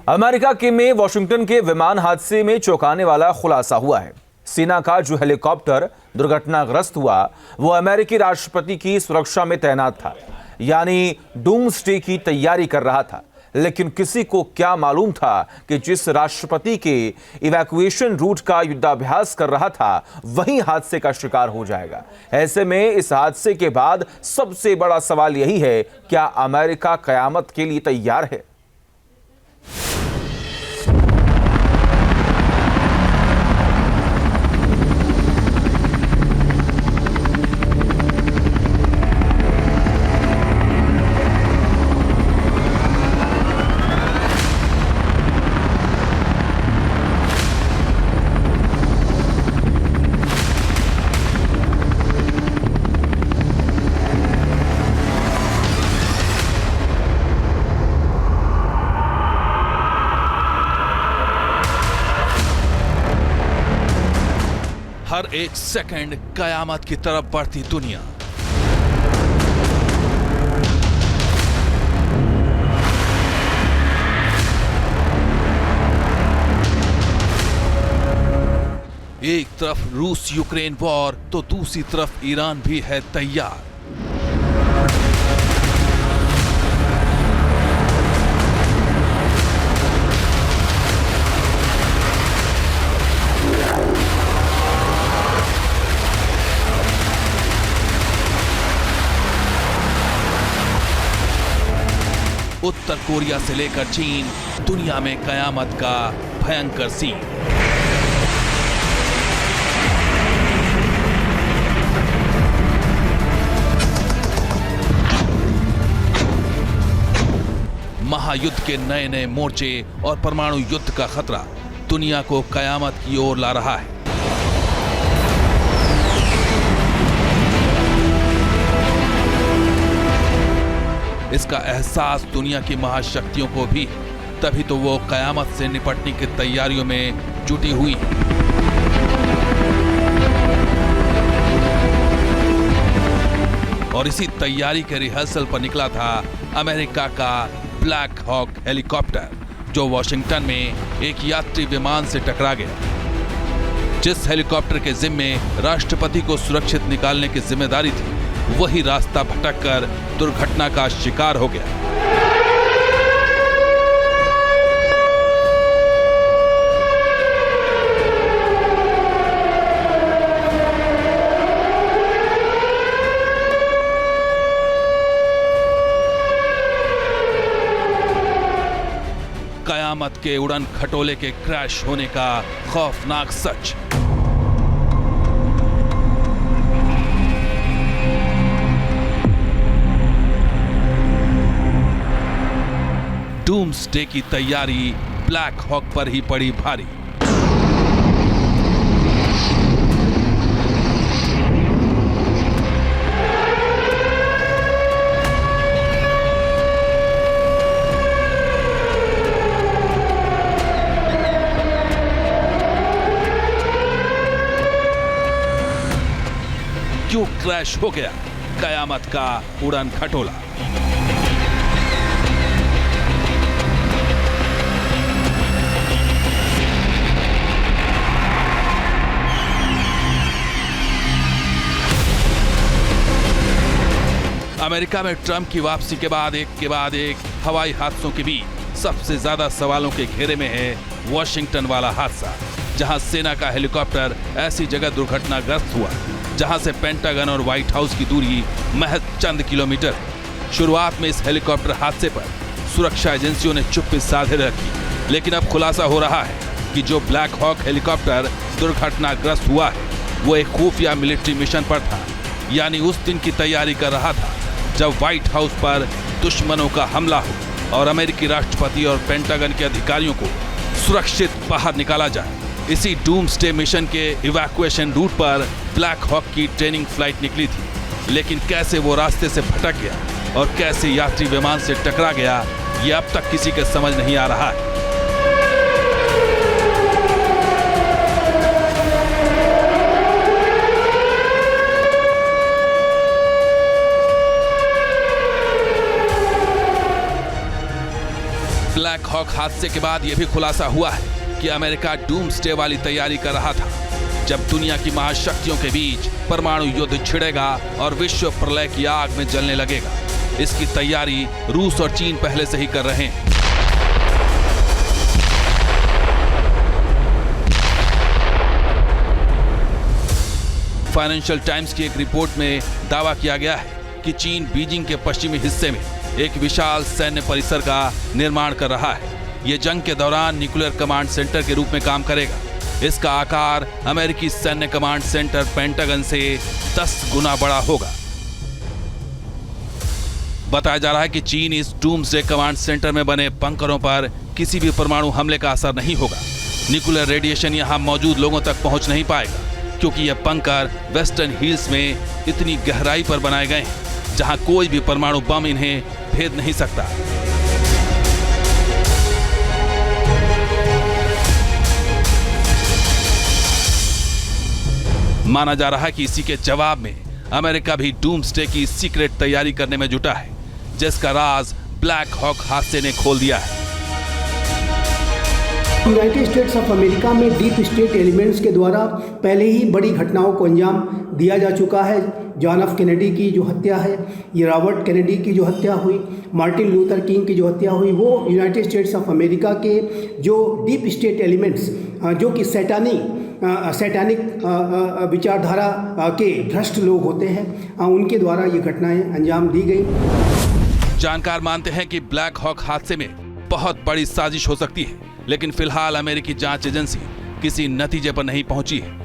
America के में Washington के विमान हादसे में चौंकाने वाला खुलासा हुआ है। सेना का जो हेलीकॉप्टर दुर्घटनाग्रस्त हुआ वो अमेरिकी राष्ट्रपति की सुरक्षा में तैनात था, यानी डूम्सडे की तैयारी कर रहा था। लेकिन किसी को क्या मालूम था कि जिस राष्ट्रपति के इवैक्यूएशन रूट का युद्धाभ्यास कर रहा था वही हादसे का शिकार हो जाएगा। ऐसे में इस हादसे के बाद सबसे बड़ा सवाल यही है, क्या अमेरिका कयामत के लिए तैयार है? हर एक सेकंड कयामत की तरफ बढ़ती दुनिया। एक तरफ रूस यूक्रेन वॉर तो दूसरी तरफ ईरान भी है तैयार। उत्तर कोरिया से लेकर चीन, दुनिया में कयामत का भयंकर सीन। महायुद्ध के नए नए मोर्चे और परमाणु युद्ध का खतरा दुनिया को कयामत की ओर ला रहा है। इसका एहसास दुनिया की महाशक्तियों को भी, तभी तो वो कयामत से निपटने की तैयारियों में जुटी हुई है। और इसी तैयारी के रिहर्सल पर निकला था अमेरिका का ब्लैक हॉक हेलीकॉप्टर, जो वॉशिंगटन में एक यात्री विमान से टकरा गया। जिस हेलीकॉप्टर के जिम्मे राष्ट्रपति को सुरक्षित निकालने की जिम्मेदारी थी, वही रास्ता भटककर दुर्घटना का शिकार हो गया। कयामत के उड़न खटोले के क्रैश होने का खौफनाक सच। डूम्सडे की तैयारी ब्लैक हॉक पर ही पड़ी भारी। क्यों क्रैश हो गया कयामत का उड़न खटोला? अमेरिका में ट्रंप की वापसी के बाद एक हवाई हादसों के बीच सबसे ज्यादा सवालों के घेरे में है वॉशिंगटन वाला हादसा, जहां सेना का हेलीकॉप्टर ऐसी जगह दुर्घटनाग्रस्त हुआ जहां से पेंटागन और व्हाइट हाउस की दूरी महज चंद किलोमीटर है। शुरुआत में इस हेलीकॉप्टर हादसे पर सुरक्षा एजेंसियों ने चुप्पी साधे रखी, लेकिन अब खुलासा हो रहा है कि जो ब्लैक हॉक हेलीकॉप्टर दुर्घटनाग्रस्त हुआ है वो एक खुफिया मिलिट्री मिशन पर था, यानी उस दिन की तैयारी कर रहा था जब व्हाइट हाउस पर दुश्मनों का हमला हो और अमेरिकी राष्ट्रपति और पेंटागन के अधिकारियों को सुरक्षित बाहर निकाला जाए। इसी डूम्सडे मिशन के इवैक्यूएशन रूट पर ब्लैक हॉक की ट्रेनिंग फ्लाइट निकली थी, लेकिन कैसे वो रास्ते से भटक गया और कैसे यात्री विमान से टकरा गया, ये अब तक किसी के समझ नहीं आ रहा है। ब्लैक हॉक हादसे के बाद यह भी खुलासा हुआ है कि अमेरिका डूम्सडे वाली तैयारी कर रहा था, जब दुनिया की महाशक्तियों के बीच परमाणु युद्ध छिड़ेगा और विश्व प्रलय की आग में जलने लगेगा। इसकी तैयारी रूस और चीन पहले से ही कर रहे हैं। फाइनेंशियल टाइम्स की एक रिपोर्ट में दावा किया गया है कि चीन बीजिंग के पश्चिमी हिस्से में एक विशाल सैन्य परिसर का निर्माण कर रहा है। यह जंग के दौरान न्यूक्लियर कमांड सेंटर के रूप में काम करेगा। इसका आकार अमेरिकी सैन्य कमांड सेंटर पेंटागन से 10 गुना बड़ा होगा। बताया जा रहा है कि चीन इस डूम्सडे कमांड सेंटर में बने बंकरों पर किसी भी परमाणु हमले का असर नहीं होगा। न्यूक्लियर रेडिएशन यहां मौजूद लोगों तक पहुंच नहीं पाएगा, क्योंकि यह बंकर वेस्टर्न हिल्स में इतनी गहराई पर बनाए गए हैं जहां कोई भी परमाणु बम इन्हें भेद नहीं सकता। माना जा रहा है कि इसी के जवाब में अमेरिका भी डूम्सडे की सीक्रेट तैयारी करने में जुटा है, जिसका राज ब्लैक हॉक हादसे ने खोल दिया है। यूनाइटेड स्टेट्स ऑफ अमेरिका में डीप स्टेट एलिमेंट्स के द्वारा पहले ही बड़ी घटनाओं को अंजाम दिया जा चुका है। जॉन एफ कैनेडी की जो हत्या है, ये रॉबर्ट कैनेडी की जो हत्या हुई, मार्टिन लूथर किंग की जो हत्या हुई, वो यूनाइटेड स्टेट्स ऑफ अमेरिका के जो डीप स्टेट एलिमेंट्स जो कि सैटानिक विचारधारा के भ्रष्ट लोग होते हैं, उनके द्वारा ये घटनाएं अंजाम दी गई। जानकार मानते हैं कि ब्लैक हॉक हादसे में बहुत बड़ी साजिश हो सकती है, लेकिन फिलहाल अमेरिकी जांच एजेंसी किसी नतीजे पर नहीं पहुंची है।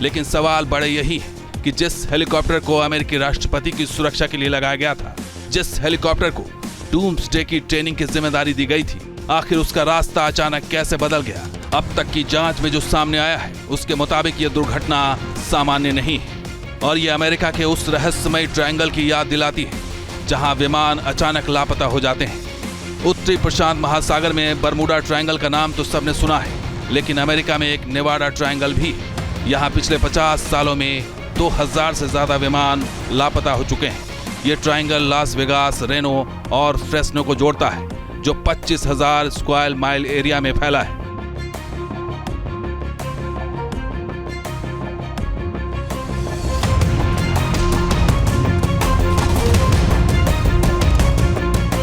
लेकिन सवाल बड़े यही है कि जिस हेलीकॉप्टर को अमेरिकी राष्ट्रपति की सुरक्षा के लिए लगाया गया था, जिस हेलीकॉप्टर को डूम्सडे की ट्रेनिंग की जिम्मेदारी दी गई थी, आखिर उसका रास्ता अचानक कैसे बदल गया? अब तक की जांच में जो सामने आया है उसके मुताबिक यह दुर्घटना सामान्य नहीं है और यह अमेरिका के उस रहस्यमय ट्रायंगल की याद दिलाती है जहां विमान अचानक लापता हो जाते हैं। उत्तरी प्रशांत महासागर में बरमूडा ट्रायंगल का नाम तो सबने सुना है, लेकिन अमेरिका में एक नेवाडा ट्रायंगल भी है। यहाँ पिछले 50 सालों में 2000 से ज्यादा विमान लापता हो चुके हैं। ये ट्रायंगल लास वेगास, रेनो और फ्रेस्नो को जोड़ता है, जो 25,000 स्क्वायर माइल एरिया में फैला है।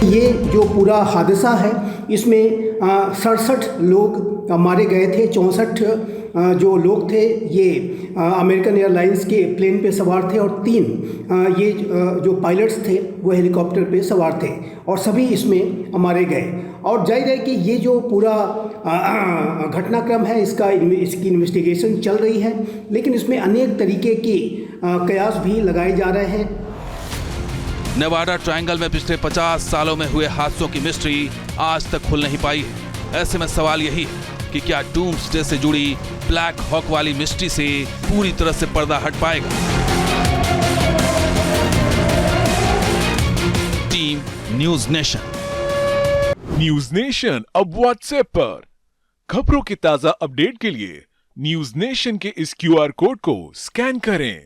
ये जो पूरा हादसा है, इसमें 67 लोग मारे गए थे। 64 जो लोग थे ये अमेरिकन एयरलाइंस के प्लेन पे सवार थे और 3 ये जो पायलट्स थे वो हेलीकॉप्टर पे सवार थे और सभी इसमें मारे गए। और जाहिर है कि ये जो पूरा घटनाक्रम है इसकी इन्वेस्टिगेशन चल रही है, लेकिन इसमें अनेक तरीके की कयास भी लगाए जा रहे हैं। नेवाडा ट्रायंगल में पिछले 50 सालों में हुए हादसों की मिस्ट्री आज तक खुल नहीं पाई है। ऐसे में सवाल यही है कि क्या डूम्सडे से जुड़ी ब्लैक हॉक वाली मिस्ट्री से पूरी तरह से पर्दा हट पाएगा? Team news nation. News nation अब व्हाट्सएप पर खबरों की ताजा अपडेट के लिए न्यूज नेशन के इस QR कोड को स्कैन करें।